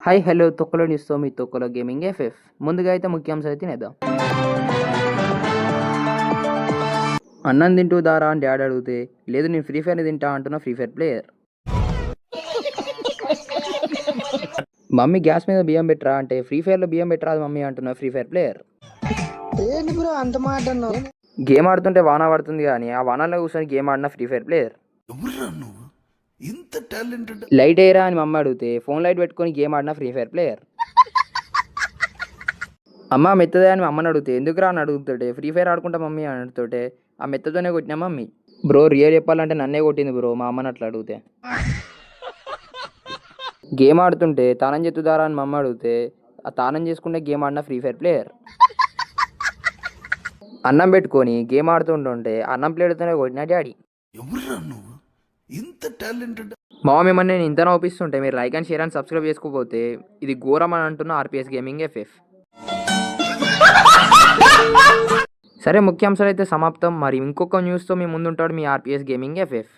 Hi hello తొక్కలో న్యూస్తో మీ తొక్కలో gaming FF. ముందుగా అయితే ముఖ్యాంశాలు అయితే తినేద్దాం. అన్నం తింటూ దారా అని డాడీ అడిగితే లేదు నేను ఫ్రీ ఫైర్ తింటా అంటున్న free fire player. Mummy gas మీద బియ్యం పెట్టరా అంటే ఫ్రీ ఫైర్లో బియ్యం పెట్టరాదు మమ్మీ అంటున్న ఫ్రీ ఫైర్ ప్లేయర్. గేమ్ ఆడుతుంటే వాన పడుతుంది కానీ ఆ వానలో కూర్చొని గేమ్ ఆడిన ఫ్రీ ఫైర్ ప్లేయర్. ఇంత టాలెంటెడ్ లైట్ ఎయిరా అని మమ్మీ అడిగితే ఫోన్ లైట్ పెట్టుకొని గేమ్ ఆడిన ఫ్రీ ఫైర్ ప్లేయర్. అమ్మ మెత్తదే అని అమ్మని అడిగితే ఎందుకురా అని అడుగుతుంటే ఫ్రీ ఫైర్ ఆడుకుంటా మమ్మీ అని అడుగుతుంటే ఆ మెత్తతోనే కొట్టినా మమ్మీ. బ్రో రియల్ చెప్పాలంటే నన్నే కొట్టింది బ్రో మా అమ్మని అట్లా అడిగితే. గేమ్ ఆడుతుంటే తానం చెత్తుదారా అని మమ్మ అడిగితే ఆ తానం చేసుకుంటే గేమ్ ఆడిన ఫ్రీ ఫైర్ ప్లేయర్. అన్నం పెట్టుకొని గేమ్ ఆడుతుంటుంటే అన్నం ప్లేట్తోనే కొట్టిన డాడీ. ఎవరురా నువ్వు ఇంత టాలెంటెడ్ మా మిమ్మల్ని నేను ఇంత నవ్విస్తుంటే మీరు like and share and subscribe చేసుకోకపోతే ఇది ఘోరం అని అంటున్న ఆర్పిఎస్ గేమింగ్ ఎఫ్ఎఫ్. సరే ముఖ్యాంశాలు అయితే సమాప్తం. మరి ఇంకొక న్యూస్తో మీ ముందుంటాడు మీ ఆర్పిఎస్ గేమింగ్ ఎఫ్ఎఫ్.